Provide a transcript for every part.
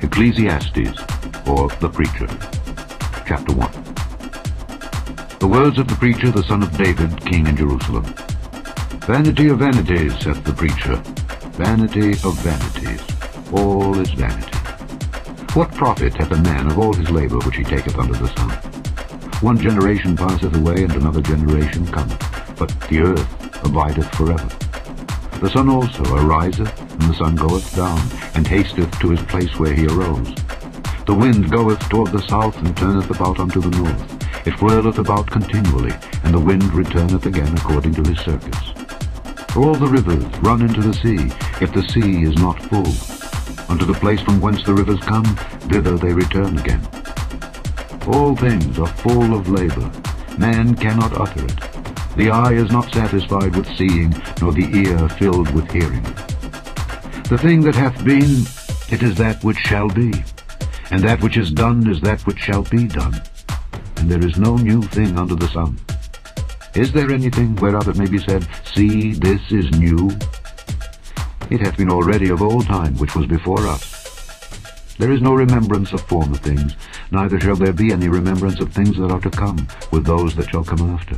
Ecclesiastes, or the Preacher. Chapter 1. The words of the preacher, the son of David, king in Jerusalem. Vanity of vanities, saith the preacher, vanity of vanities, all is vanity. What profit hath a man of all his labor which he taketh under the sun? One generation passeth away, and another generation cometh, but the earth abideth forever. The sun also ariseth, and the sun goeth down, and hasteth to his place where he arose. The wind goeth toward the south, and turneth about unto the north. It whirleth about continually, and the wind returneth again according to his circuits. All the rivers run into the sea, if the sea is not full. Unto the place from whence the rivers come, thither they return again. All things are full of labor. Man cannot utter it. The eye is not satisfied with seeing, nor the ear filled with hearing. The thing that hath been, it is that which shall be, and that which is done is that which shall be done. And there is no new thing under the sun. Is there anything whereof it may be said, See, this is new? It hath been already of old time, which was before us. There is no remembrance of former things, neither shall there be any remembrance of things that are to come with those that shall come after.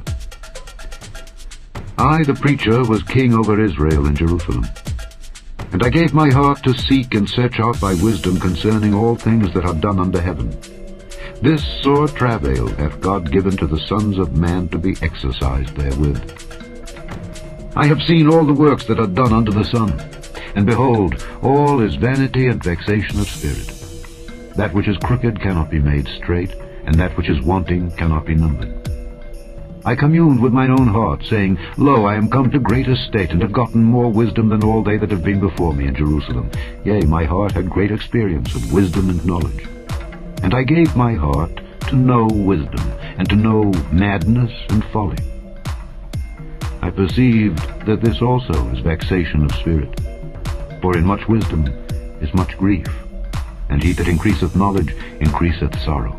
I, the preacher, was king over Israel in Jerusalem. And I gave my heart to seek and search out by wisdom concerning all things that are done under heaven. This sore travail hath God given to the sons of man to be exercised therewith. I have seen all the works that are done under the sun, and behold, all is vanity and vexation of spirit. That which is crooked cannot be made straight, and that which is wanting cannot be numbered. I communed with mine own heart, saying, Lo, I am come to great estate, and have gotten more wisdom than all they that have been before me in Jerusalem. Yea, my heart had great experience of wisdom and knowledge. And I gave my heart to know wisdom, and to know madness and folly. I perceived that this also is vexation of spirit. For in much wisdom is much grief, and he that increaseth knowledge increaseth sorrow.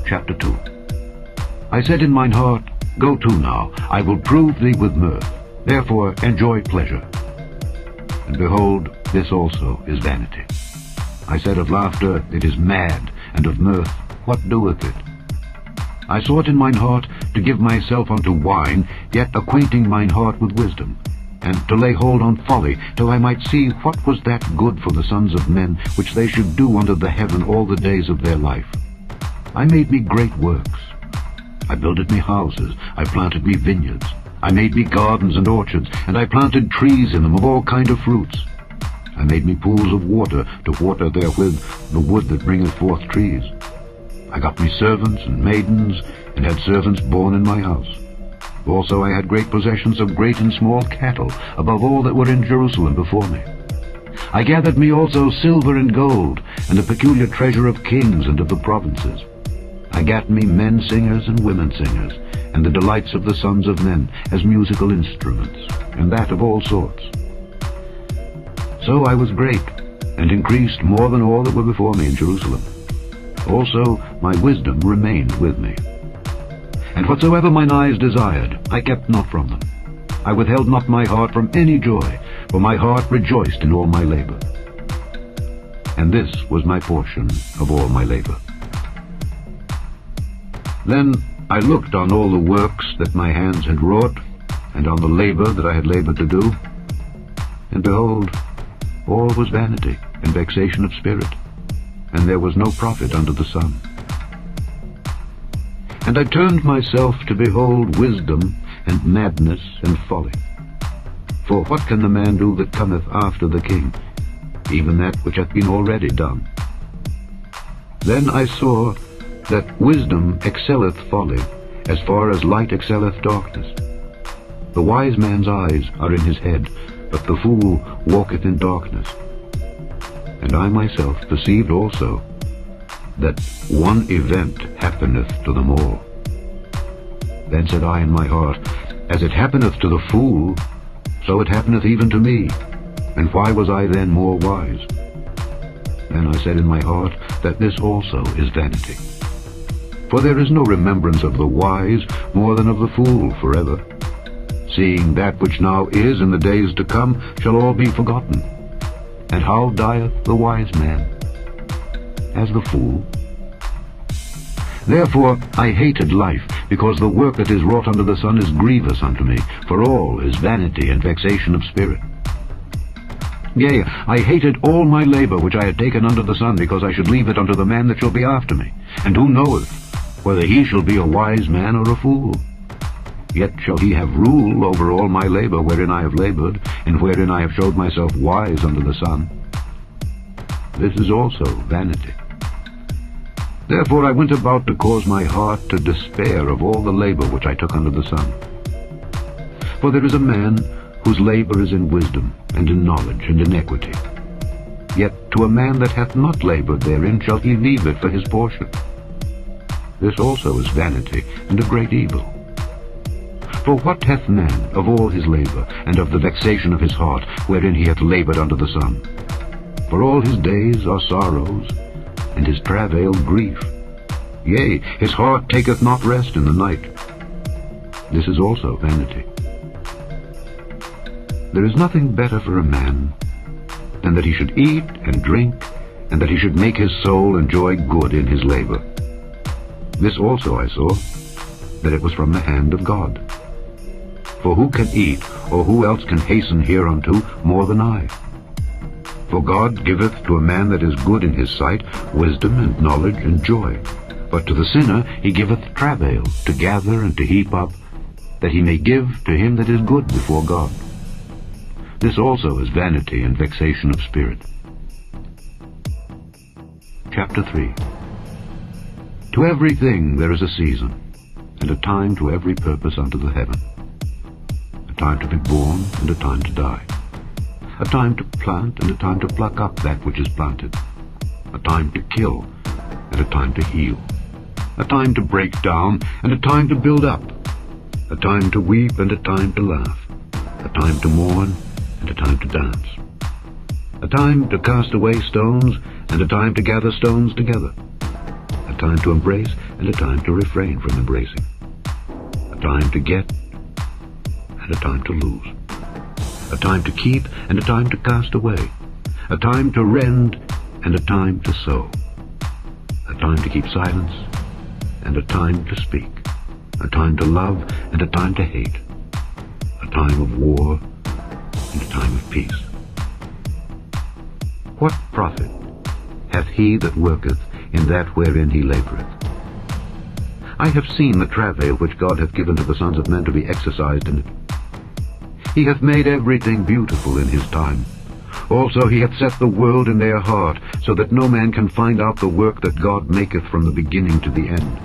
Chapter 2. I said in mine heart, Go to now, I will prove thee with mirth, therefore enjoy pleasure. And behold, this also is vanity. I said of laughter, It is mad, and of mirth, what doeth it? I sought in mine heart to give myself unto wine, yet acquainting mine heart with wisdom, and to lay hold on folly, till I might see what was that good for the sons of men, which they should do under the heaven all the days of their life. I made me great works. I builded me houses, I planted me vineyards, I made me gardens and orchards, and I planted trees in them of all kind of fruits. I made me pools of water, to water therewith the wood that bringeth forth trees. I got me servants and maidens, and had servants born in my house. Also I had great possessions of great and small cattle, above all that were in Jerusalem before me. I gathered me also silver and gold, and a peculiar treasure of kings and of the provinces. I gat me men singers and women singers, and the delights of the sons of men as musical instruments, and that of all sorts. So I was great, and increased more than all that were before me in Jerusalem. Also my wisdom remained with me. And whatsoever mine eyes desired, I kept not from them. I withheld not my heart from any joy, for my heart rejoiced in all my labor. And this was my portion of all my labor. Then I looked on all the works that my hands had wrought, and on the labor that I had labored to do. And behold, all was vanity and vexation of spirit, and there was no profit under the sun. And I turned myself to behold wisdom and madness and folly. For what can the man do that cometh after the king? Even that which hath been already done. Then I saw that wisdom excelleth folly, as far as light excelleth darkness. The wise man's eyes are in his head, but the fool walketh in darkness. And I myself perceived also that one event happeneth to them all. Then said I in my heart, As it happeneth to the fool, so it happeneth even to me. And why was I then more wise? Then I said in my heart, that this also is vanity. For there is no remembrance of the wise more than of the fool forever. Seeing that which now is in the days to come shall all be forgotten. And how dieth the wise man? As the fool. Therefore I hated life, because the work that is wrought under the sun is grievous unto me, for all is vanity and vexation of spirit. Yea, I hated all my labor which I had taken under the sun, because I should leave it unto the man that shall be after me. And who knoweth whether he shall be a wise man or a fool? Yet shall he have rule over all my labor wherein I have labored, and wherein I have showed myself wise under the sun. This is also vanity. Therefore I went about to cause my heart to despair of all the labor which I took under the sun. For there is a man whose labor is in wisdom, and in knowledge, and in equity. Yet to a man that hath not labored therein shall he leave it for his portion. This also is vanity, and a great evil. For what hath man of all his labor, and of the vexation of his heart, wherein he hath labored under the sun? For all his days are sorrows, and his travail grief. Yea, his heart taketh not rest in the night. This is also vanity. There is nothing better for a man than that he should eat and drink, and that he should make his soul enjoy good in his labor. This also I saw, that it was from the hand of God. For who can eat, or who else can hasten hereunto more than I? For God giveth to a man that is good in his sight wisdom and knowledge and joy. But to the sinner he giveth travail, to gather and to heap up, that he may give to him that is good before God. This also is vanity and vexation of spirit. Chapter 3. To everything there is a season, and a time to every purpose under the heaven. A time to be born, and a time to die. A time to plant, and a time to pluck up that which is planted. A time to kill, and a time to heal. A time to break down, and a time to build up. A time to weep, and a time to laugh. A time to mourn, and a time to dance. A time to cast away stones, and a time to gather stones together. A time to embrace, and a time to refrain from embracing. A time to get, and a time to lose. A time to keep, and a time to cast away. A time to rend, and a time to sow. A time to keep silence, and a time to speak. A time to love, and a time to hate. A time of war, and a time of peace. What profit hath he that worketh in that wherein he laboureth? I have seen the travail which God hath given to the sons of men to be exercised in it. He hath made everything beautiful in his time. Also he hath set the world in their heart, so that no man can find out the work that God maketh from the beginning to the end.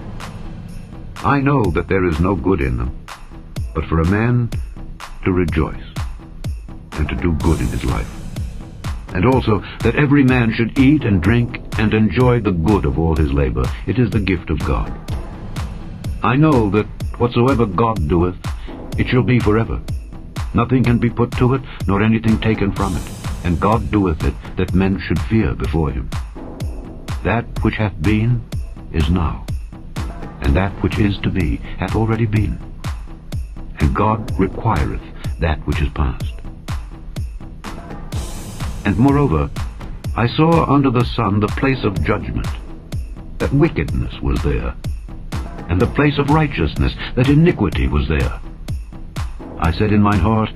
I know that there is no good in them, but for a man to rejoice, and to do good in his life. And also that every man should eat and drink, and enjoy the good of all his labor. It is the gift of God. I know that whatsoever God doeth, it shall be forever. Nothing can be put to it, nor anything taken from it. And God doeth it, that men should fear before him. That which hath been is now, and that which is to be hath already been. And God requireth that which is past. And moreover, I saw under the sun the place of judgment, that wickedness was there, and the place of righteousness, that iniquity was there. I said in mine heart,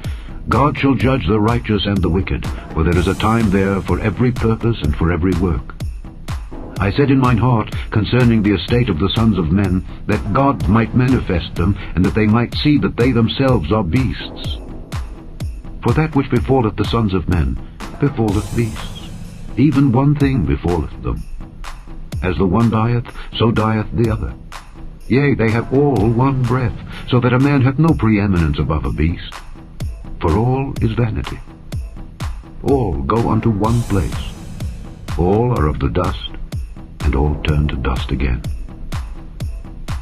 God shall judge the righteous and the wicked, for there is a time there for every purpose and for every work. I said in mine heart concerning the estate of the sons of men, that God might manifest them, and that they might see that they themselves are beasts. For that which befalleth the sons of men befalleth beasts. Even one thing befalleth them. As the one dieth, so dieth the other. Yea, they have all one breath, so that a man hath no preeminence above a beast. For all is vanity. All go unto one place. All are of the dust, and all turn to dust again.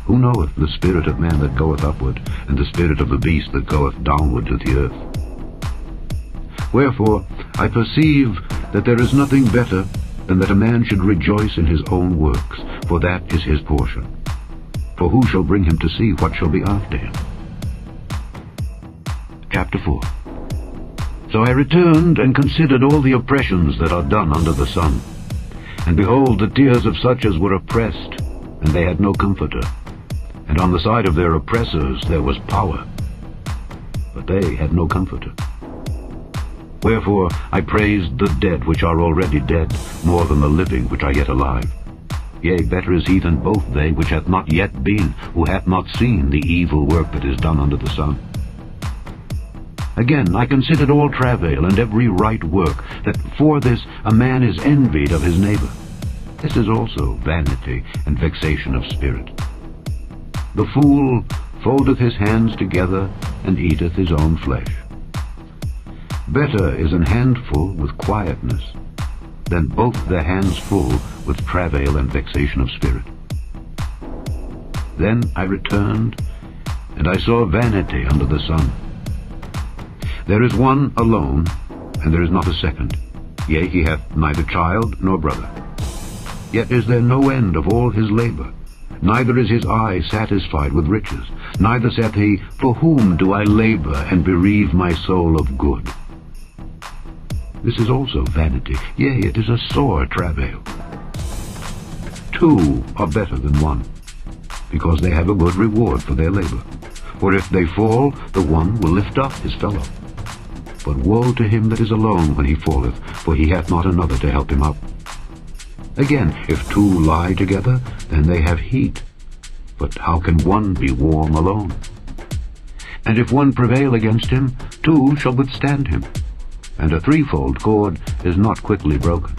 Who knoweth the spirit of man that goeth upward, and the spirit of the beast that goeth downward to the earth? Wherefore I perceive that there is nothing better than that a man should rejoice in his own works, for that is his portion. For who shall bring him to see what shall be after him? Chapter 4. So I returned and considered all the oppressions that are done under the sun. And behold, the tears of such as were oppressed, and they had no comforter. And on the side of their oppressors there was power, but they had no comforter. Wherefore I praised the dead which are already dead, more than the living which are yet alive. Yea, better is he than both they which hath not yet been, who hath not seen the evil work that is done under the sun. Again, I considered all travail and every right work, that for this a man is envied of his neighbor. This is also vanity and vexation of spirit. The fool foldeth his hands together, and eateth his own flesh. Better is an handful with quietness, than both their hands full with travail and vexation of spirit. Then I returned, and I saw vanity under the sun. There is one alone, and there is not a second. Yea, he hath neither child nor brother. Yet is there no end of all his labor. Neither is his eye satisfied with riches. Neither saith he, For whom do I labor and bereave my soul of good? This is also vanity. Yea, it is a sore travail. Two are better than one, because they have a good reward for their labor. For if they fall, the one will lift up his fellow. But woe to him that is alone when he falleth, for he hath not another to help him up. Again, if two lie together, then they have heat. But how can one be warm alone? And if one prevail against him, two shall withstand him. And a threefold cord is not quickly broken.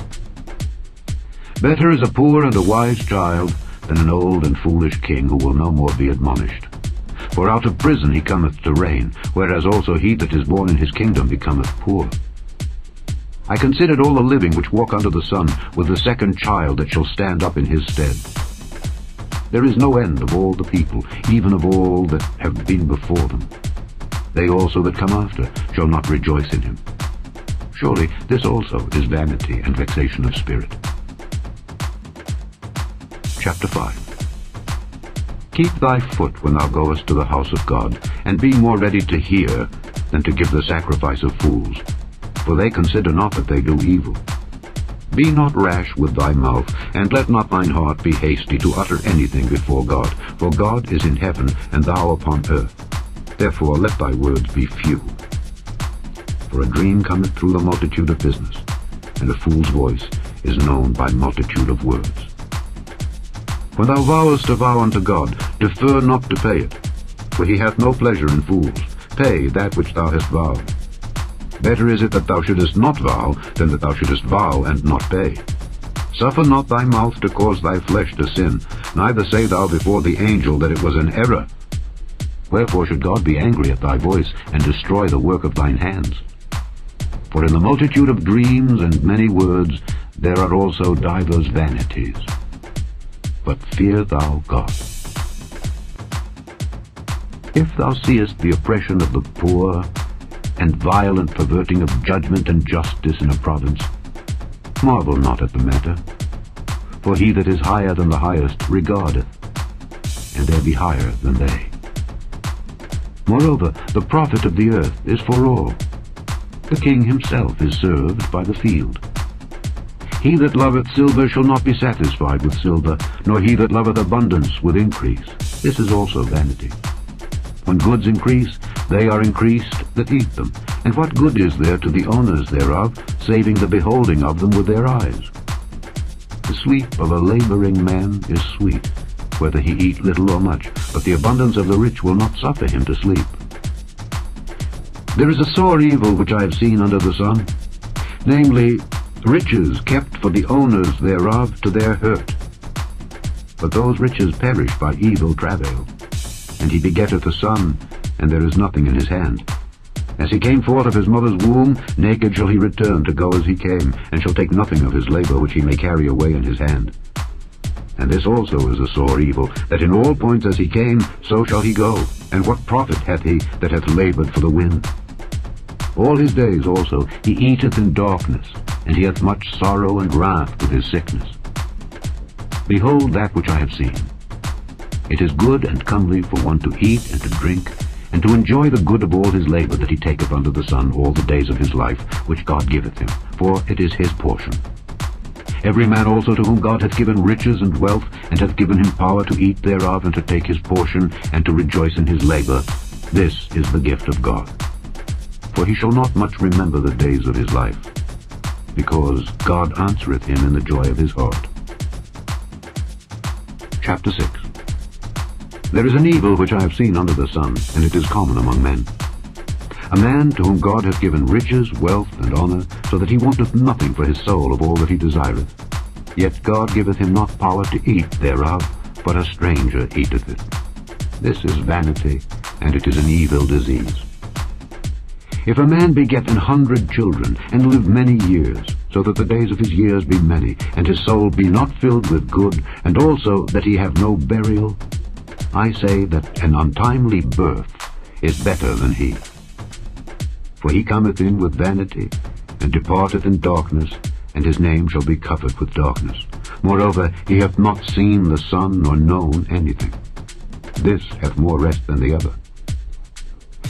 Better is a poor and a wise child than an old and foolish king who will no more be admonished. For out of prison he cometh to reign, whereas also he that is born in his kingdom becometh poor. I considered all the living which walk under the sun, with the second child that shall stand up in his stead. There is no end of all the people, even of all that have been before them. They also that come after shall not rejoice in him. Surely this also is vanity and vexation of spirit. Chapter 5. Keep thy foot when thou goest to the house of God, and be more ready to hear than to give the sacrifice of fools, for they consider not that they do evil. Be not rash with thy mouth, and let not thine heart be hasty to utter anything before God, for God is in heaven, and thou upon earth. Therefore let thy words be few. For a dream cometh through the multitude of business, and a fool's voice is known by multitude of words. When thou vowest a vow unto God, defer not to pay it, for he hath no pleasure in fools. Pay that which thou hast vowed. Better is it that thou shouldest not vow, than that thou shouldest vow and not pay. Suffer not thy mouth to cause thy flesh to sin, neither say thou before the angel that it was an error. Wherefore should God be angry at thy voice, and destroy the work of thine hands? For in the multitude of dreams and many words there are also divers vanities. But fear thou God. If thou seest the oppression of the poor, and violent perverting of judgment and justice in a province, marvel not at the matter. For he that is higher than the highest regardeth, and there be higher than they. Moreover, the profit of the earth is for all. The king himself is served by the field. He that loveth silver shall not be satisfied with silver, nor he that loveth abundance with increase. This is also vanity. When goods increase, they are increased that eat them. And what good is there to the owners thereof, saving the beholding of them with their eyes? The sleep of a laboring man is sweet, whether he eat little or much, but the abundance of the rich will not suffer him to sleep. There is a sore evil which I have seen under the sun, namely, riches kept for the owners thereof to their hurt. But those riches perish by evil travail. And he begetteth a son, and there is nothing in his hand. As he came forth of his mother's womb, naked shall he return to go as he came, and shall take nothing of his labor which he may carry away in his hand. And this also is a sore evil, that in all points as he came, so shall he go. And what profit hath he that hath labored for the wind? All his days also he eateth in darkness, and he hath much sorrow and wrath with his sickness. Behold that which I have seen. It is good and comely for one to eat and to drink, and to enjoy the good of all his labour that he taketh under the sun all the days of his life, which God giveth him, for it is his portion. Every man also to whom God hath given riches and wealth, and hath given him power to eat thereof, and to take his portion, and to rejoice in his labour, this is the gift of God. For he shall not much remember the days of his life, because God answereth him in the joy of his heart. Chapter 6. There is an evil which I have seen under the sun, and it is common among men. A man to whom God hath given riches, wealth, and honour, so that he wanteth nothing for his soul of all that he desireth. Yet God giveth him not power to eat thereof, but a stranger eateth it. This is vanity, and it is an evil disease. If a man beget 100 children, and live many years, so that the days of his years be many, and his soul be not filled with good, and also that he have no burial, I say that an untimely birth is better than he. For he cometh in with vanity, and departeth in darkness, and his name shall be covered with darkness. Moreover, he hath not seen the sun, nor known anything. This hath more rest than the other.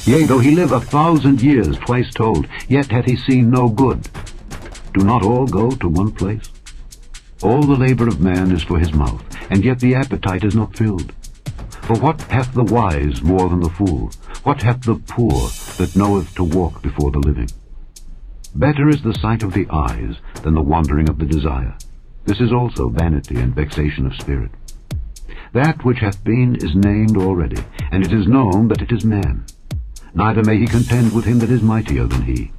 Yea, though he live 1,000 years, twice told, yet hath he seen no good. Do not all go to one place? All the labour of man is for his mouth, and yet the appetite is not filled. For what hath the wise more than the fool? What hath the poor that knoweth to walk before the living? Better is the sight of the eyes than the wandering of the desire. This is also vanity and vexation of spirit. That which hath been is named already, and it is known that it is man. Neither may he contend with him that is mightier than he.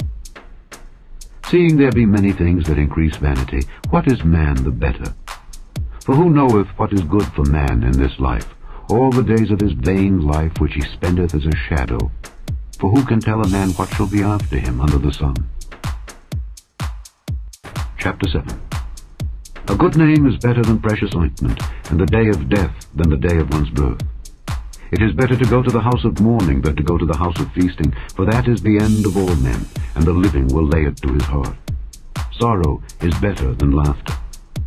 Seeing there be many things that increase vanity, what is man the better? For who knoweth what is good for man in this life, all the days of his vain life which he spendeth as a shadow? For who can tell a man what shall be after him under the sun? Chapter 7. A good name is better than precious ointment, and the day of death than the day of one's birth. It is better to go to the house of mourning than to go to the house of feasting, for that is the end of all men, and the living will lay it to his heart. Sorrow is better than laughter,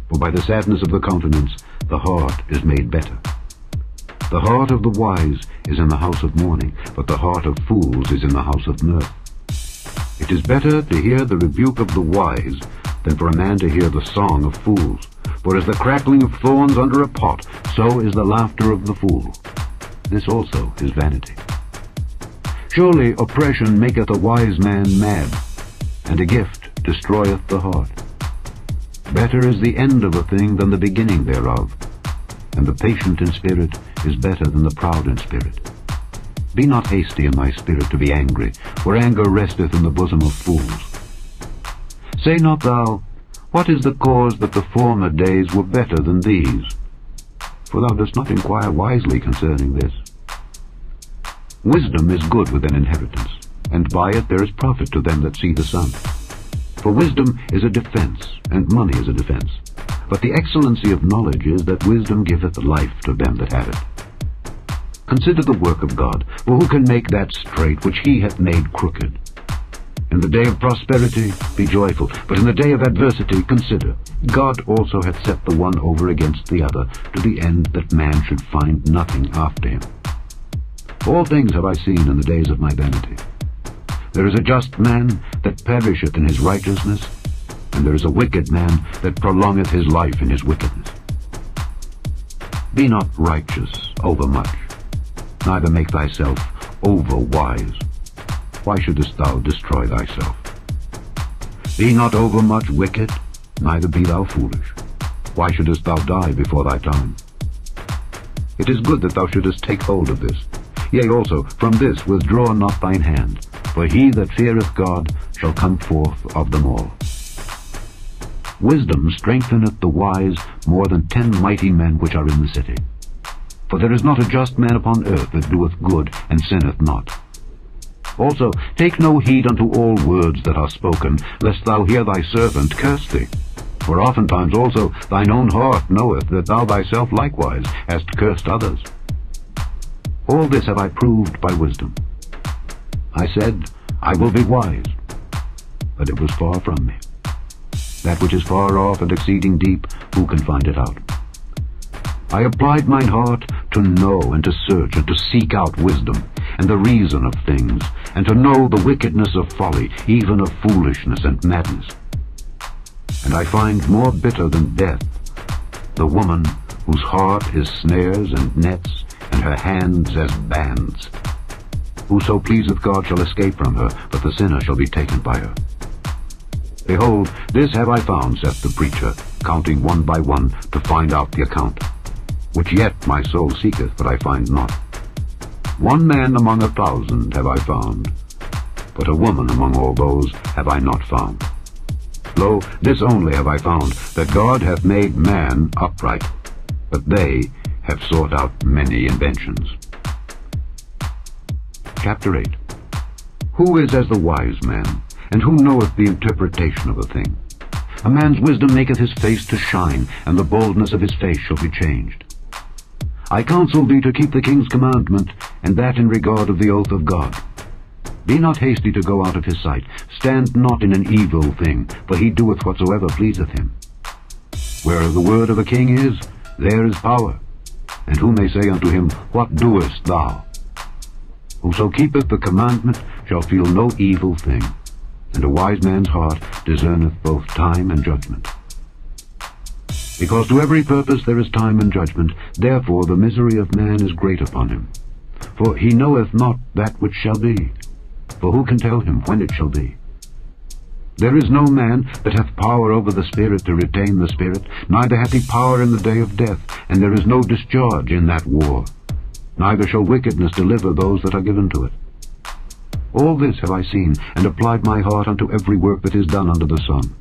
for by the sadness of the countenance the heart is made better. The heart of the wise is in the house of mourning, but the heart of fools is in the house of mirth. It is better to hear the rebuke of the wise than for a man to hear the song of fools. For as the crackling of thorns under a pot, so is the laughter of the fool. This also is vanity. Surely oppression maketh a wise man mad, and a gift destroyeth the heart. Better is the end of a thing than the beginning thereof, and the patient in spirit is better than the proud in spirit. Be not hasty in thy spirit to be angry, for anger resteth in the bosom of fools. Say not thou, what is the cause that the former days were better than these? For thou dost not inquire wisely concerning this. Wisdom is good with an inheritance, and by it there is profit to them that see the sun. For wisdom is a defense, and money is a defense. But the excellency of knowledge is that wisdom giveth life to them that have it. Consider the work of God, for who can make that straight which he hath made crooked? In the day of prosperity be joyful, but in the day of adversity consider. God also hath set the one over against the other, to the end that man should find nothing after him. All things have I seen in the days of my vanity. There is a just man that perisheth in his righteousness, and there is a wicked man that prolongeth his life in his wickedness. Be not righteous overmuch, neither make thyself over wise. Why shouldest thou destroy thyself? Be not overmuch wicked, neither be thou foolish. Why shouldest thou die before thy time? It is good that thou shouldest take hold of this. Yea, also, from this withdraw not thine hand, for he that feareth God shall come forth of them all. Wisdom strengtheneth the wise more than 10 mighty men which are in the city. For there is not a just man upon earth that doeth good and sinneth not. Also, take no heed unto all words that are spoken, lest thou hear thy servant curse thee. For oftentimes also thine own heart knoweth that thou thyself likewise hast cursed others. All this have I proved by wisdom. I said, I will be wise, but it was far from me. That which is far off and exceeding deep, who can find it out? I applied mine heart to know and to search and to seek out wisdom, and the reason of things, and to know the wickedness of folly, even of foolishness and madness. And I find more bitter than death the woman whose heart is snares and nets, and her hands as bands. Whoso pleaseth God shall escape from her, but the sinner shall be taken by her. Behold, this have I found, saith the preacher, counting one by one, to find out the account, which yet my soul seeketh, but I find not. One man among 1,000 have I found, but a woman among all those have I not found. Lo, this only have I found, that God hath made man upright, but they have sought out many inventions. Chapter 8. Who is as the wise man, and who knoweth the interpretation of a thing? A man's wisdom maketh his face to shine, and the boldness of his face shall be changed. I counsel thee to keep the king's commandment, and that in regard of the oath of God. Be not hasty to go out of his sight. Stand not in an evil thing, for he doeth whatsoever pleaseth him. Where the word of a king is, there is power. And who may say unto him, What doest thou? Whoso keepeth the commandment shall feel no evil thing, and a wise man's heart discerneth both time and judgment. Because to every purpose there is time and judgment, therefore the misery of man is great upon him. For he knoweth not that which shall be, for who can tell him when it shall be? There is no man that hath power over the spirit to retain the spirit, neither hath he power in the day of death, and there is no discharge in that war. Neither shall wickedness deliver those that are given to it. All this have I seen, and applied my heart unto every work that is done under the sun.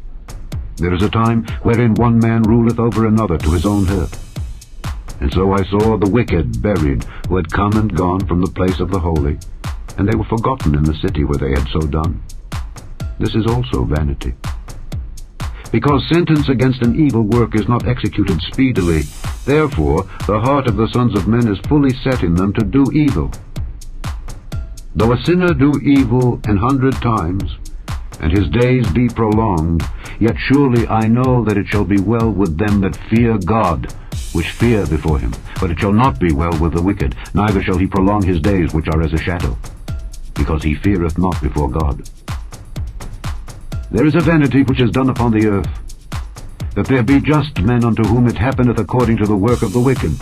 There is a time wherein one man ruleth over another to his own hurt. And so I saw the wicked buried, who had come and gone from the place of the holy, and they were forgotten in the city where they had so done. This is also vanity. Because sentence against an evil work is not executed speedily, therefore the heart of the sons of men is fully set in them to do evil. Though a sinner do evil 100 times, and his days be prolonged, yet surely I know that it shall be well with them that fear God, which fear before him. But it shall not be well with the wicked, neither shall he prolong his days which are as a shadow, because he feareth not before God. There is a vanity which is done upon the earth, that there be just men unto whom it happeneth according to the work of the wicked.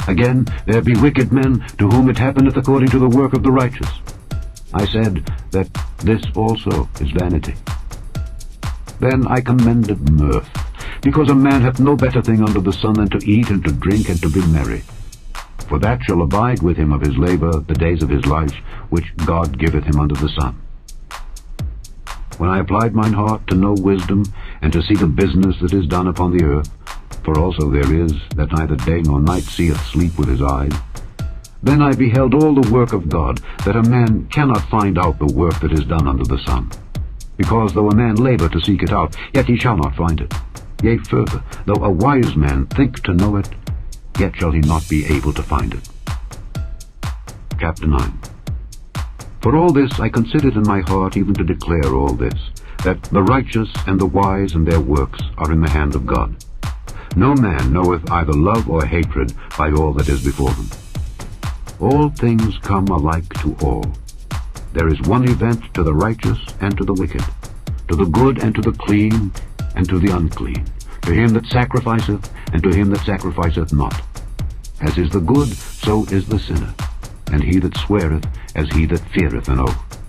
Again, there be wicked men to whom it happeneth according to the work of the righteous. I said that this also is vanity. Then I commended mirth, because a man hath no better thing under the sun than to eat and to drink and to be merry. For that shall abide with him of his labor the days of his life, which God giveth him under the sun. When I applied mine heart to know wisdom, and to see the business that is done upon the earth, for also there is that neither day nor night seeth sleep with his eyes, then I beheld all the work of God, that a man cannot find out the work that is done under the sun. Because though a man labor to seek it out, yet he shall not find it. Yea, further, though a wise man think to know it, yet shall he not be able to find it. Chapter 9. For all this I considered in my heart even to declare all this, that the righteous and the wise and their works are in the hand of God. No man knoweth either love or hatred by all that is before them. All things come alike to all. There is one event to the righteous and to the wicked, to the good and to the clean and to the unclean, to him that sacrificeth and to him that sacrificeth not. As is the good, so is the sinner, and he that sweareth as he that feareth an oath.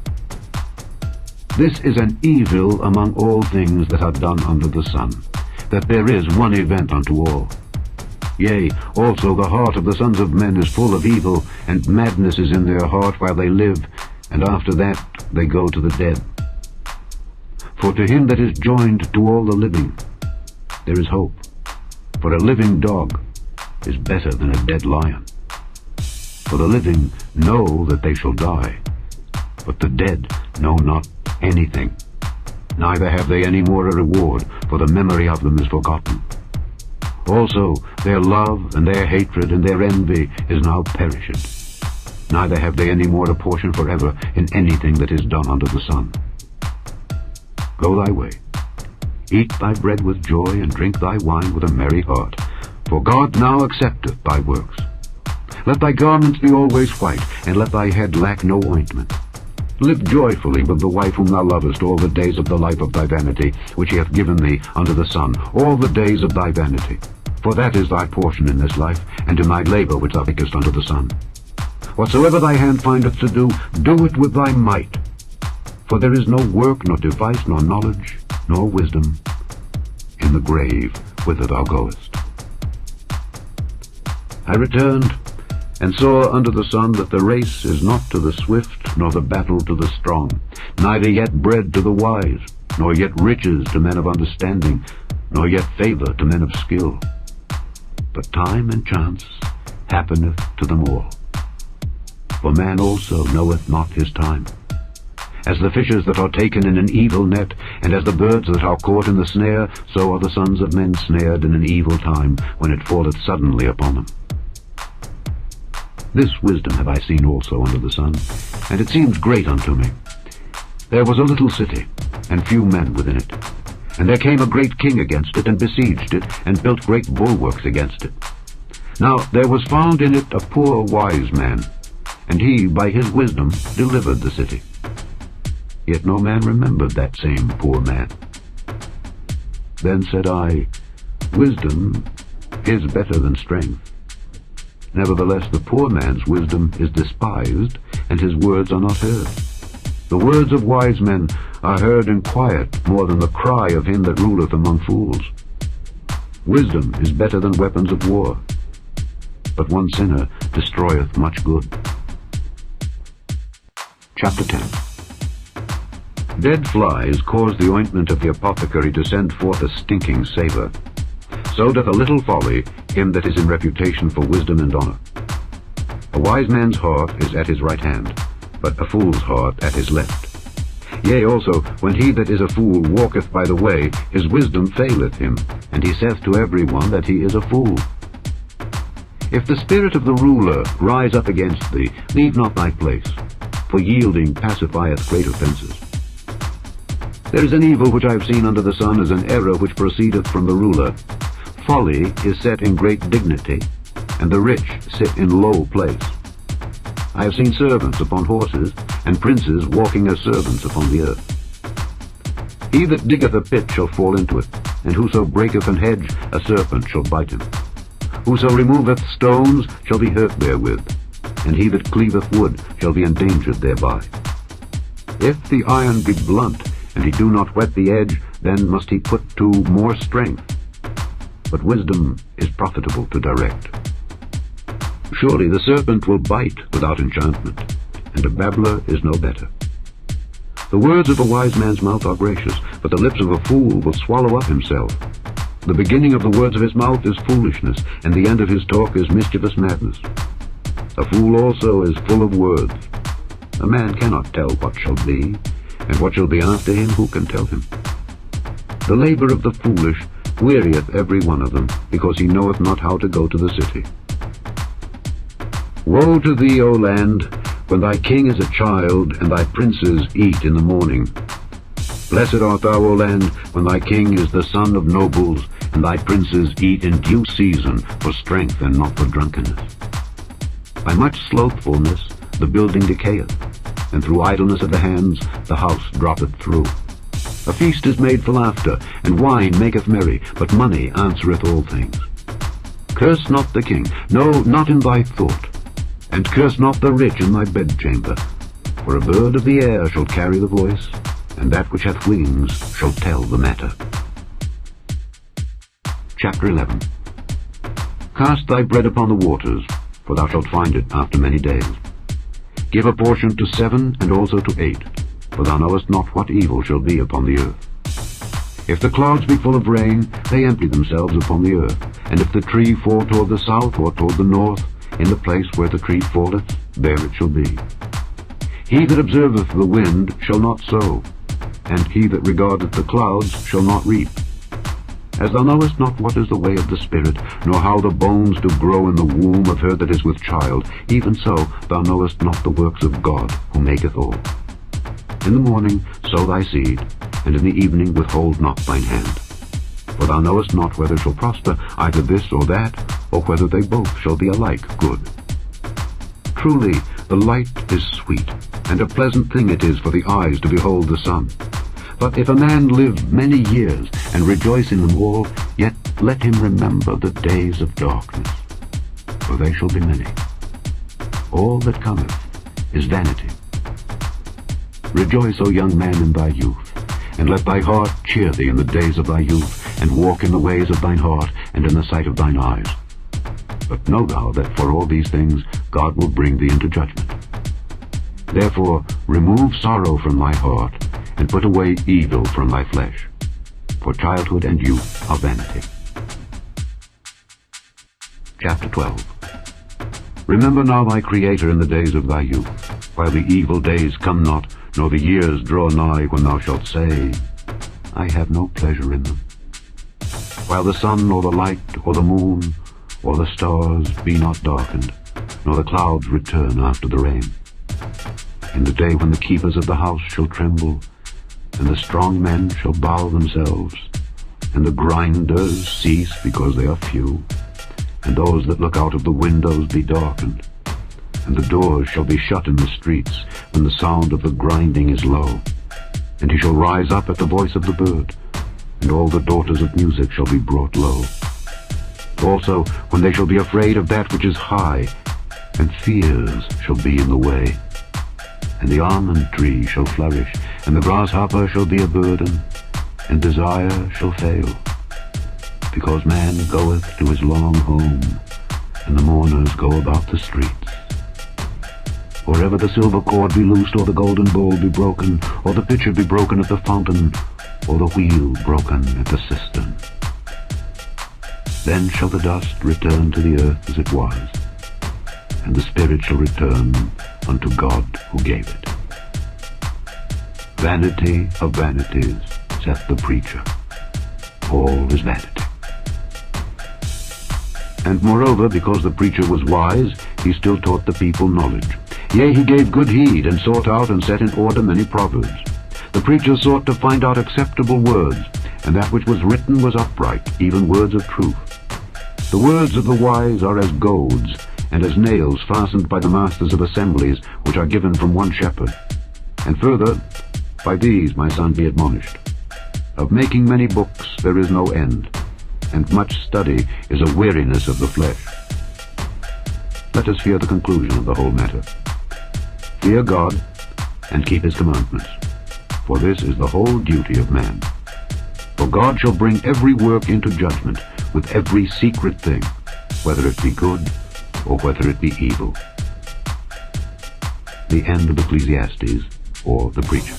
This is an evil among all things that are done under the sun, that there is one event unto all. Yea, also the heart of the sons of men is full of evil, and madness is in their heart while they live, and after that they go to the dead. For to him that is joined to all the living there is hope, for a living dog is better than a dead lion. For the living know that they shall die, but the dead know not anything, neither have they any more a reward, for the memory of them is forgotten. Also their love and their hatred and their envy is now perished, neither have they any more a portion forever in anything that is done under the sun. Go thy way, eat thy bread with joy, and drink thy wine with a merry heart, for God now accepteth thy works. Let thy garments be always white, and let thy head lack no ointment. Live joyfully with the wife whom thou lovest all the days of the life of thy vanity, which he hath given thee under the sun, all the days of thy vanity. For that is thy portion in this life, and in thy labor which thou makest under the sun. Whatsoever thy hand findeth to do, do it with thy might. For there is no work, nor device, nor knowledge, nor wisdom in the grave whither thou goest. I returned, and saw under the sun that the race is not to the swift, nor the battle to the strong, neither yet bread to the wise, nor yet riches to men of understanding, nor yet favor to men of skill. But time and chance happeneth to them all. For man also knoweth not his time. As the fishes that are taken in an evil net, and as the birds that are caught in the snare, so are the sons of men snared in an evil time, when it falleth suddenly upon them. This wisdom have I seen also under the sun, and it seems great unto me. There was a little city, and few men within it. And there came a great king against it, and besieged it, and built great bulwarks against it. Now there was found in it a poor wise man, and he by his wisdom delivered the city. Yet no man remembered that same poor man. Then said I, Wisdom is better than strength. Nevertheless the poor man's wisdom is despised, and his words are not heard. The words of wise men are heard in quiet more than the cry of him that ruleth among fools. Wisdom is better than weapons of war, but one sinner destroyeth much good. Chapter 10. Dead flies cause the ointment of the apothecary to send forth a stinking savour. So doth a little folly him that is in reputation for wisdom and honour. A wise man's heart is at his right hand, but a fool's heart at his left. Yea, also, when he that is a fool walketh by the way, his wisdom faileth him, and he saith to every one that he is a fool. If the spirit of the ruler rise up against thee, leave not thy place, for yielding pacifieth great offences. There is an evil which I have seen under the sun, as an error which proceedeth from the ruler. Folly is set in great dignity, and the rich sit in low place. I have seen servants upon horses, and princes walking as servants upon the earth. He that diggeth a pit shall fall into it, and whoso breaketh an hedge, a serpent shall bite him. Whoso removeth stones shall be hurt therewith, and he that cleaveth wood shall be endangered thereby. If the iron be blunt, and he do not whet the edge, then must he put to more strength. But wisdom is profitable to direct. Surely the serpent will bite without enchantment, and a babbler is no better. The words of a wise man's mouth are gracious, but the lips of a fool will swallow up himself. The beginning of the words of his mouth is foolishness, and the end of his talk is mischievous madness. A fool also is full of words. A man cannot tell what shall be, and what shall be after him, who can tell him? The labor of the foolish wearieth every one of them, because he knoweth not how to go to the city. Woe to thee, O land, when thy king is a child, and thy princes eat in the morning. Blessed art thou, O land, when thy king is the son of nobles, and thy princes eat in due season, for strength and not for drunkenness. By much slothfulness the building decayeth, and through idleness of the hands the house droppeth through. A feast is made for laughter, and wine maketh merry, but money answereth all things. Curse not the king, no, not in thy thought, and curse not the rich in thy bedchamber. For a bird of the air shall carry the voice, and that which hath wings shall tell the matter. Chapter 11. Cast thy bread upon the waters, for thou shalt find it after many days. Give a portion to 7 and also to 8, for thou knowest not what evil shall be upon the earth. If the clouds be full of rain, they empty themselves upon the earth, and if the tree fall toward the south or toward the north, in the place where the tree falleth, there it shall be. He that observeth the wind shall not sow, and he that regardeth the clouds shall not reap. As thou knowest not what is the way of the Spirit, nor how the bones do grow in the womb of her that is with child, even so thou knowest not the works of God, who maketh all. In the morning sow thy seed, and in the evening withhold not thine hand. For thou knowest not whether it shall prosper, either this or that, or whether they both shall be alike good. truly the light is sweet, and a pleasant thing it is for the eyes to behold the sun. But if a man live many years, and rejoice in them all, yet let him remember the days of darkness, for they shall be many. All that cometh is vanity. Rejoice, O young man, in thy youth, and let thy heart cheer thee in the days of thy youth, and walk in the ways of thine heart, and in the sight of thine eyes. But know thou that for all these things God will bring thee into judgment. Therefore remove sorrow from thy heart, and put away evil from thy flesh, for childhood and youth are vanity. Chapter 12. Remember now thy Creator in the days of thy youth, while the evil days come not, nor the years draw nigh, when thou shalt say, I have no pleasure in them. While the sun, or the light, or the moon, or the stars be not darkened, nor the clouds return after the rain. In the day when the keepers of the house shall tremble, and the strong men shall bow themselves, and the grinders cease because they are few, and those that look out of the windows be darkened, and the doors shall be shut in the streets, when the sound of the grinding is low. And he shall rise up at the voice of the bird, and all the daughters of music shall be brought low. Also, when they shall be afraid of that which is high, and fears shall be in the way, and the almond tree shall flourish, and the grasshopper shall be a burden, and desire shall fail. Because man goeth to his long home, and the mourners go about the streets. Or ever the silver cord be loosed, or the golden bowl be broken, or the pitcher be broken at the fountain, or the wheel broken at the cistern. Then shall the dust return to the earth as it was, and the spirit shall return unto God who gave it. Vanity of vanities, saith the preacher. All is vanity. And moreover, because the preacher was wise, he still taught the people knowledge. Yea, he gave good heed, and sought out and set in order many proverbs. The preacher sought to find out acceptable words, and that which was written was upright, even words of truth. The words of the wise are as goads, and as nails fastened by the masters of assemblies, which are given from one shepherd. And further, by these, my son, be admonished. Of making many books there is no end, and much study is a weariness of the flesh. Let us hear the conclusion of the whole matter. Fear God, and keep his commandments, for this is the whole duty of man. For God shall bring every work into judgment, with every secret thing, whether it be good or whether it be evil. The end of Ecclesiastes, or the preacher.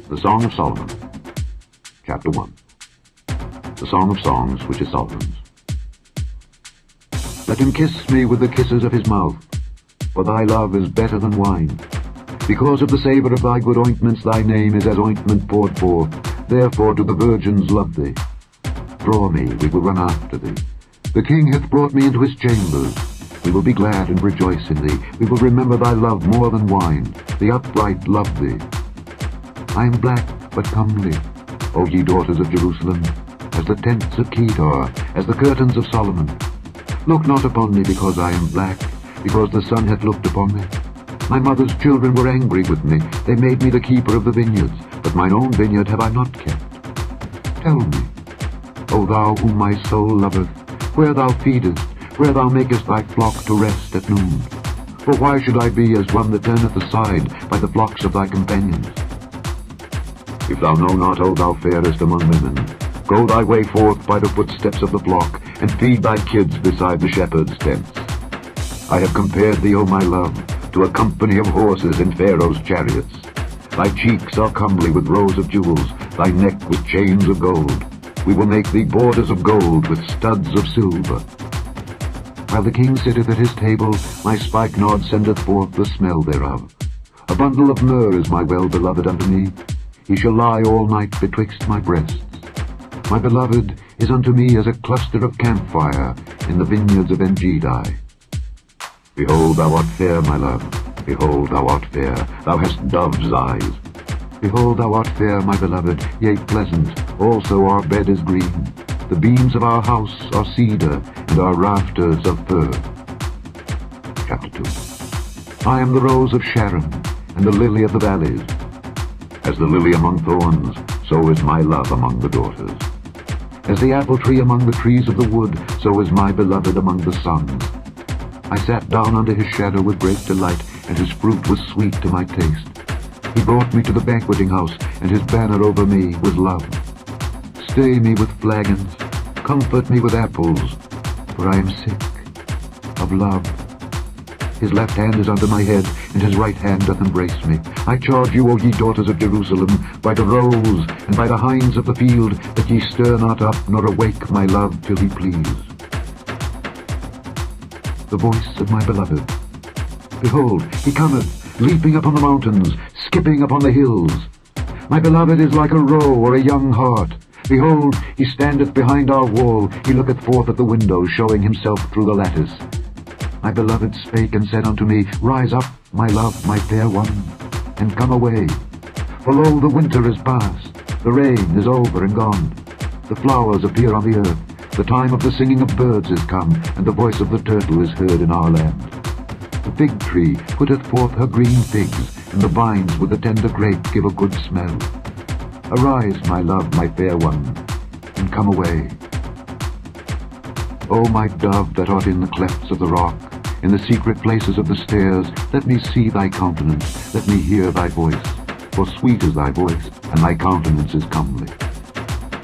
The Song of Solomon, Chapter 1. The Song of Songs, which is Solomon's. Let him kiss me with the kisses of his mouth, for thy love is better than wine. Because of the savour of thy good ointments, thy name is as ointment poured forth. Therefore do the virgins love thee. Draw me, we will run after thee. The king hath brought me into his chambers. We will be glad and rejoice in thee. We will remember thy love more than wine. The upright love thee. I am black, but comely, O ye daughters of Jerusalem, as the tents of Kedar, as the curtains of Solomon. Look not upon me because I am black, because the sun hath looked upon me. My mother's children were angry with me. They made me the keeper of the vineyards, but mine own vineyard have I not kept. Tell me, O thou whom my soul loveth, where thou feedest, where thou makest thy flock to rest at noon. For why should I be as one that turneth aside by the flocks of thy companions? If thou know not, O thou fairest among women, go thy way forth by the footsteps of the flock, and feed thy kids beside the shepherd's tents. I have compared thee, O my love, to a company of horses in Pharaoh's chariots. Thy cheeks are comely with rows of jewels, thy neck with chains of gold. We will make thee borders of gold with studs of silver. While the king sitteth at his table, my spikenard sendeth forth the smell thereof. A bundle of myrrh is my well-beloved unto me. He shall lie all night betwixt my breasts. My beloved is unto me as a cluster of camphire in the vineyards of Engedi. Behold, thou art fair, my love. Behold, thou art fair. Thou hast dove's eyes. Behold, thou art fair, my beloved, yea, pleasant, Also our bed is green. The beams of our house are cedar, and our rafters of fir. Chapter 2. I am the rose of Sharon, and the lily of the valleys. As the lily among thorns, so is my love among the daughters. As the apple tree among the trees of the wood, so is my beloved among the sons. I sat down under his shadow with great delight, and his fruit was sweet to my taste. He brought me to the banqueting house, and his banner over me was love. Stay me with flagons, comfort me with apples, for I am sick of love. His left hand is under my head, and his right hand doth embrace me. I charge you, O ye daughters of Jerusalem, by the roes and by the hinds of the field, that ye stir not up nor awake my love till he please. The voice of my beloved. Behold, he cometh, leaping upon the mountains, skipping upon the hills. My beloved is like a roe or a young hart. Behold, he standeth behind our wall, he looketh forth at the window, showing himself through the lattice. My beloved spake and said unto me, Rise up, my love, my fair one, and come away. For lo, the winter is past, the rain is over and gone. The flowers appear on the earth, the time of the singing of birds is come, and the voice of the turtle is heard in our land. The fig tree putteth forth her green figs, and the vines with the tender grape give a good smell. Arise, my love, my fair one, and come away. O my dove that art in the clefts of the rock, in the secret places of the stairs, let me see thy countenance, let me hear thy voice. For sweet is thy voice, and thy countenance is comely.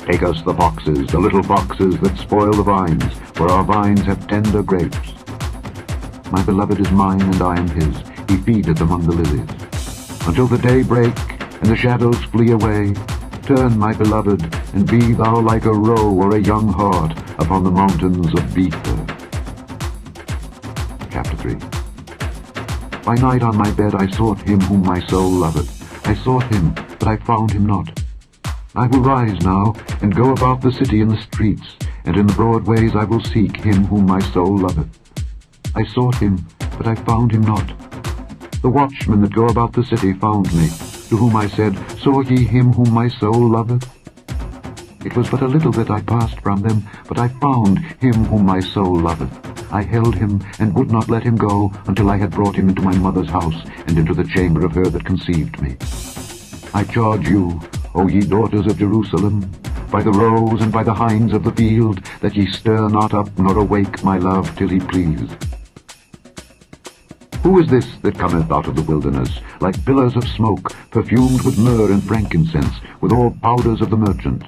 Take us the foxes, the little foxes that spoil the vines, for our vines have tender grapes. My beloved is mine, and I am his. He feedeth among the lilies. Until the day break, and the shadows flee away, turn, my beloved, and be thou like a roe or a young hart upon the mountains of Bether. Chapter 3. By night on my bed I sought him whom my soul loveth. I sought him, but I found him not. I will rise now, and go about the city in the streets, and in the broad ways I will seek him whom my soul loveth. I sought him, but I found him not. The watchmen that go about the city found me, to whom I said, Saw ye him whom my soul loveth? It was but a little that I passed from them, but I found him whom my soul loveth. I held him, and would not let him go, until I had brought him into my mother's house, and into the chamber of her that conceived me. I charge you, O ye daughters of Jerusalem, by the roes and by the hinds of the field, that ye stir not up nor awake my love till he please. Who is this that cometh out of the wilderness, like pillars of smoke, perfumed with myrrh and frankincense, with all powders of the merchant?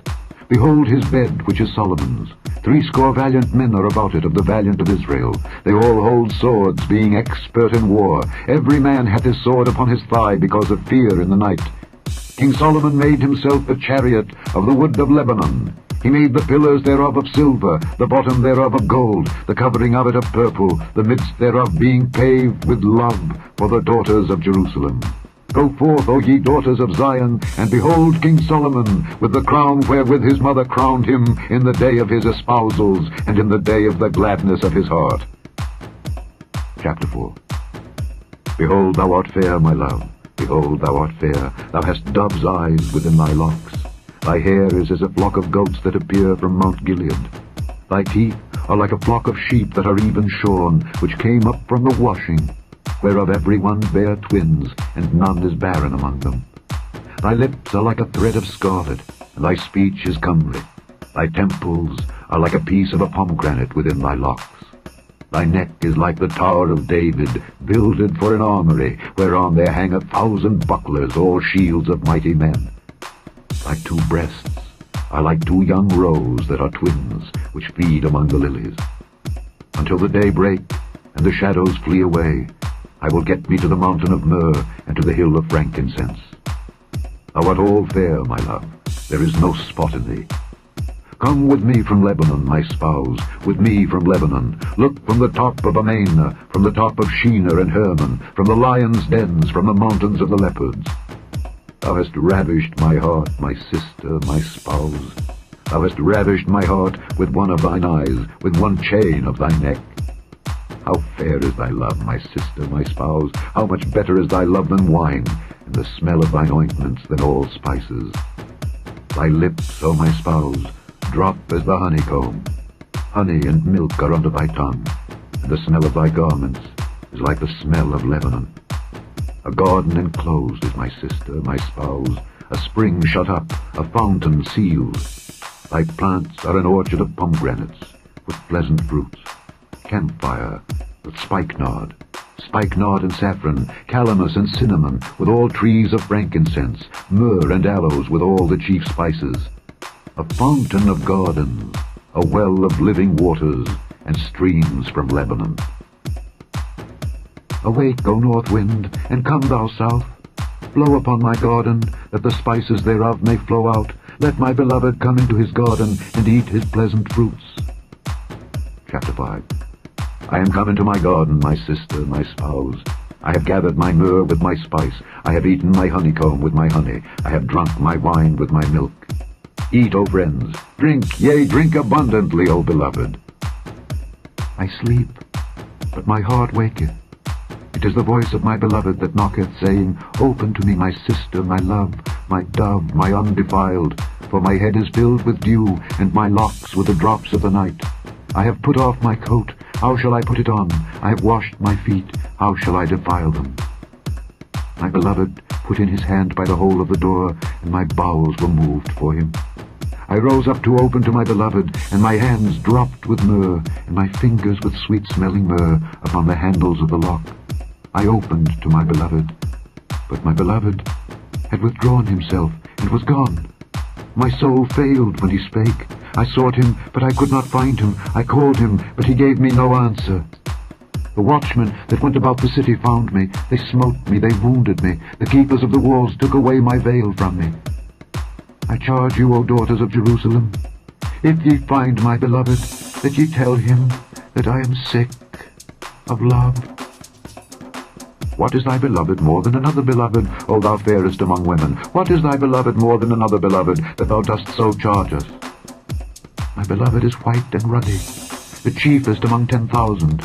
Behold his bed, which is Solomon's. 80 valiant men are about it, of the valiant of Israel. They all hold swords, being expert in war. Every man hath his sword upon his thigh, because of fear in the night. King Solomon made himself a chariot of the wood of Lebanon. He made the pillars thereof of silver, the bottom thereof of gold, the covering of it of purple, the midst thereof being paved with love for the daughters of Jerusalem. Go forth, O ye daughters of Zion, and behold King Solomon, with the crown wherewith his mother crowned him in the day of his espousals, and in the day of the gladness of his heart. Chapter 4. Behold, thou art fair, my love. Behold, thou art fair. Thou hast dove's eyes within thy locks. Thy hair is as a flock of goats that appear from Mount Gilead. Thy teeth are like a flock of sheep that are even shorn, which came up from the washing, whereof every one bare twins, and none is barren among them. Thy lips are like a thread of scarlet, and thy speech is comely. Thy temples are like a piece of a pomegranate within thy locks. Thy neck is like the tower of David, builded for an armory, whereon there hang 1,000 bucklers, all shields of mighty men. Thy 2 breasts are like 2 young roes that are twins, which feed among the lilies. Until the day break, and the shadows flee away, I will get me to the mountain of myrrh, and to the hill of frankincense. Thou art all fair, my love, there is no spot in thee. Come with me from Lebanon, my spouse, with me from Lebanon. Look from the top of Amana, from the top of Shinar and Hermon, from the lions' dens, from the mountains of the leopards. Thou hast ravished my heart, my sister, my spouse. Thou hast ravished my heart with one of thine eyes, with one chain of thy neck. How fair is thy love, my sister, my spouse! How much better is thy love than wine, and the smell of thine ointments than all spices. Thy lips, O my spouse, drop as the honeycomb. Honey and milk are under thy tongue, and the smell of thy garments is like the smell of Lebanon. A garden enclosed is my sister, my spouse, a spring shut up, a fountain sealed. Thy plants are an orchard of pomegranates, with pleasant fruits, camphire, with spikenard and saffron, calamus and cinnamon, with all trees of frankincense, myrrh and aloes, with all the chief spices. A fountain of gardens, a well of living waters, and streams from Lebanon. Awake, O north wind, and come thou south. Blow upon my garden, that the spices thereof may flow out. Let my beloved come into his garden, and eat his pleasant fruits. Chapter 5. I am come into my garden, my sister, my spouse. I have gathered my myrrh with my spice. I have eaten my honeycomb with my honey. I have drunk my wine with my milk. Eat, O friends, drink, yea, drink abundantly, O beloved. I sleep, but my heart waketh. It is the voice of my beloved that knocketh, saying, Open to me, my sister, my love, my dove, my undefiled, for my head is filled with dew, and my locks with the drops of the night. I have put off my coat, how shall I put it on? I have washed my feet, how shall I defile them? My beloved put in his hand by the hole of the door, and my bowels were moved for him. I rose up to open to my beloved, and my hands dropped with myrrh, and my fingers with sweet-smelling myrrh upon the handles of the lock. I opened to my beloved, but my beloved had withdrawn himself and was gone. My soul failed when he spake. I sought him, but I could not find him. I called him, but he gave me no answer. The watchmen that went about the city found me. They smote me, they wounded me. The keepers of the walls took away my veil from me. I charge you, O daughters of Jerusalem, if ye find my beloved, that ye tell him that I am sick of love. What is thy beloved more than another beloved, O thou fairest among women? What is thy beloved more than another beloved, that thou dost so charge us? My beloved is white and ruddy, the chiefest among 10,000.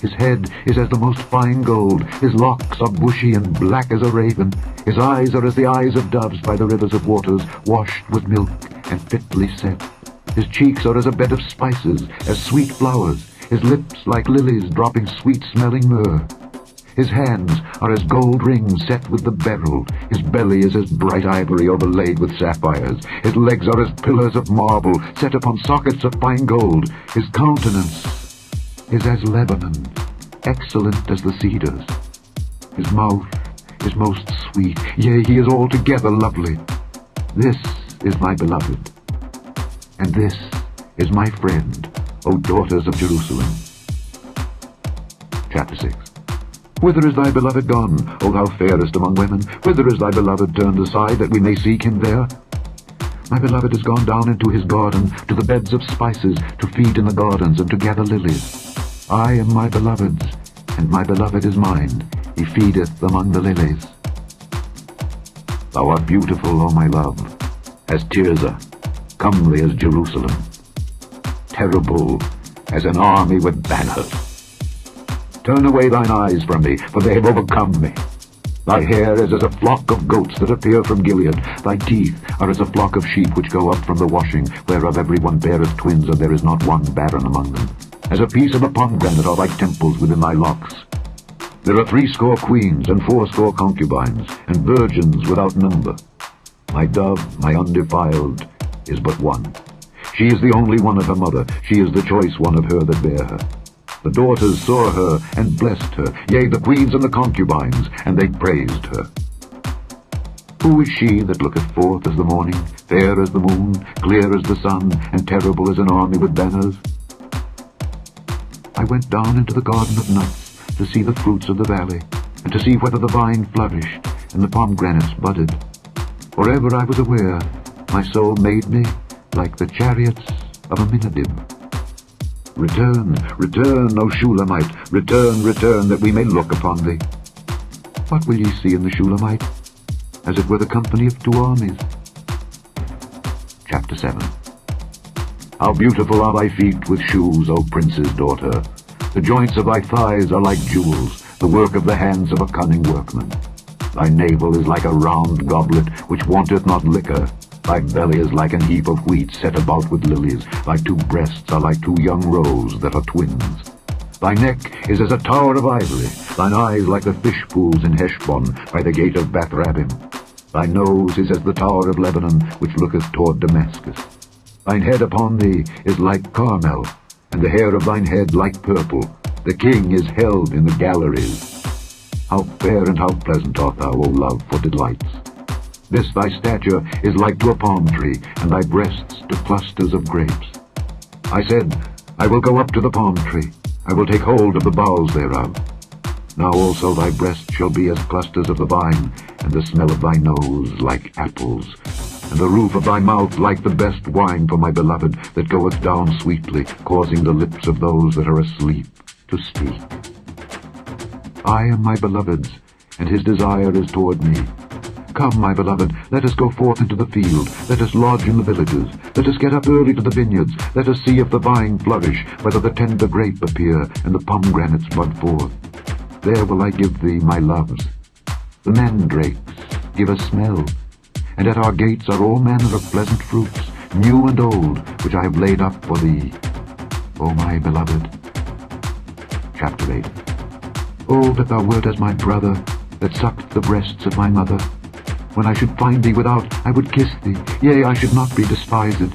His head is as the most fine gold, his locks are bushy and black as a raven. His eyes are as the eyes of doves by the rivers of waters, washed with milk and fitly set. His cheeks are as a bed of spices, as sweet flowers, his lips like lilies dropping sweet-smelling myrrh. His hands are as gold rings set with the beryl. His belly is as bright ivory overlaid with sapphires. His legs are as pillars of marble set upon sockets of fine gold. His countenance is as Lebanon, excellent as the cedars. His mouth is most sweet, yea, he is altogether lovely. This is my beloved, and this is my friend, O daughters of Jerusalem. Chapter 6. Whither is thy beloved gone, O thou fairest among women? Whither is thy beloved turned aside, that we may seek him there? My beloved is gone down into his garden, to the beds of spices, to feed in the gardens, and to gather lilies. I am my beloved's, and my beloved is mine. He feedeth among the lilies. Thou art beautiful, O my love, as Tirzah, comely as Jerusalem, terrible as an army with banners. Turn away thine eyes from me, for they have overcome me. Thy hair is as a flock of goats that appear from Gilead. Thy teeth are as a flock of sheep which go up from the washing, whereof every one beareth twins, and there is not one barren among them. As a piece of a pomegranate are thy temples within thy locks. There are 80 queens, and 80 concubines, and virgins without number. My dove, my undefiled, is but one. She is the only one of her mother. She is the choice one of her that bare her. The daughters saw her and blessed her, yea, the queens and the concubines, and they praised her. Who is she that looketh forth as the morning, fair as the moon, clear as the sun, and terrible as an army with banners? I went down into the garden of nuts to see the fruits of the valley, and to see whether the vine flourished and the pomegranates budded. For ever I was aware, my soul made me like the chariots of Aminadab. Return, return, O Shulamite, return, return, that we may look upon thee. What will ye see in the Shulamite? As it were the company of 2 armies. Chapter 7. How beautiful are thy feet with shoes, O prince's daughter! The joints of thy thighs are like jewels, the work of the hands of a cunning workman. Thy navel is like a round goblet, which wanteth not liquor. Thy belly is like an heap of wheat set about with lilies. Thy two breasts are like two young roes that are twins. Thy neck is as a tower of ivory. Thine eyes like the fish pools in Heshbon by the gate of Bath-rabbim. Thy nose is as the tower of Lebanon, which looketh toward Damascus. Thine head upon thee is like Carmel, and the hair of thine head like purple. The king is held in the galleries. How fair and how pleasant art thou, O love, for delights! This thy stature is like to a palm tree, and thy breasts to clusters of grapes. I said, I will go up to the palm tree, I will take hold of the boughs thereof. Now also thy breasts shall be as clusters of the vine, and the smell of thy nose like apples, and the roof of thy mouth like the best wine for my beloved, that goeth down sweetly, causing the lips of those that are asleep to speak. I am my beloved's, and his desire is toward me. Come, my beloved, let us go forth into the field, let us lodge in the villages, let us get up early to the vineyards, let us see if the vine flourish, whether the tender grape appear, and the pomegranates bud forth. There will I give thee my loves. The mandrakes give a smell, and at our gates are all manner of pleasant fruits, new and old, which I have laid up for thee, O my beloved. Chapter 8. Oh, that thou wert as my brother, that sucked the breasts of my mother. When I should find thee without, I would kiss thee, yea, I should not be despised.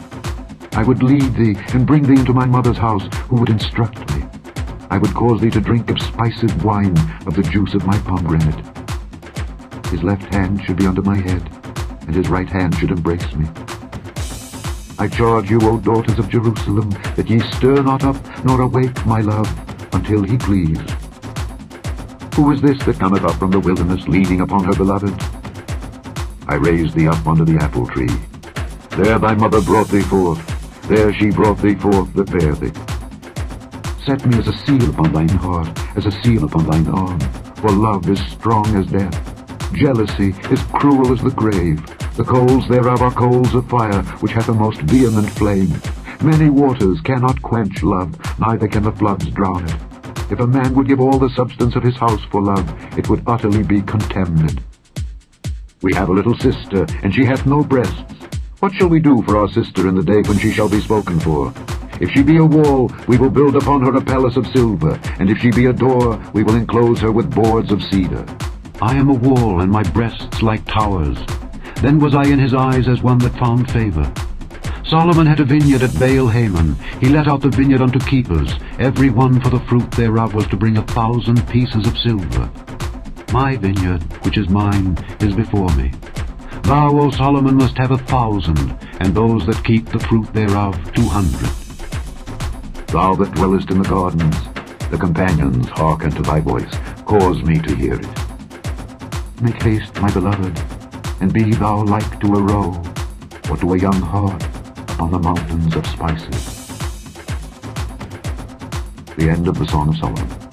I would lead thee, and bring thee into my mother's house, who would instruct me. I would cause thee to drink of spiced wine, of the juice of my pomegranate. His left hand should be under my head, and his right hand should embrace me. I charge you, O daughters of Jerusalem, that ye stir not up, nor awake my love, until he please. Who is this that cometh up from the wilderness, leaning upon her beloved? I raised thee up under the apple tree. There thy mother brought thee forth, there she brought thee forth that bare thee. Set me as a seal upon thine heart, as a seal upon thine arm, for love is strong as death. Jealousy is cruel as the grave. The coals thereof are coals of fire, which hath a most vehement flame. Many waters cannot quench love, neither can the floods drown it. If a man would give all the substance of his house for love, it would utterly be contemned. We have a little sister, and she hath no breasts. What shall we do for our sister in the day when she shall be spoken for? If she be a wall, we will build upon her a palace of silver, and if she be a door, we will enclose her with boards of cedar. I am a wall, and my breasts like towers. Then was I in his eyes as one that found favor. Solomon had a vineyard at Baal-Hamon. He let out the vineyard unto keepers. Every one for the fruit thereof was to bring 1,000 pieces of silver. My vineyard, which is mine, is before me. Thou, O Solomon, must have 1,000, and those that keep the fruit thereof 200. Thou that dwellest in the gardens, the companions hearken to thy voice. Cause me to hear it. Make haste, my beloved, and be thou like to a roe, or to a young hart upon the mountains of spices. The end of the Song of Solomon.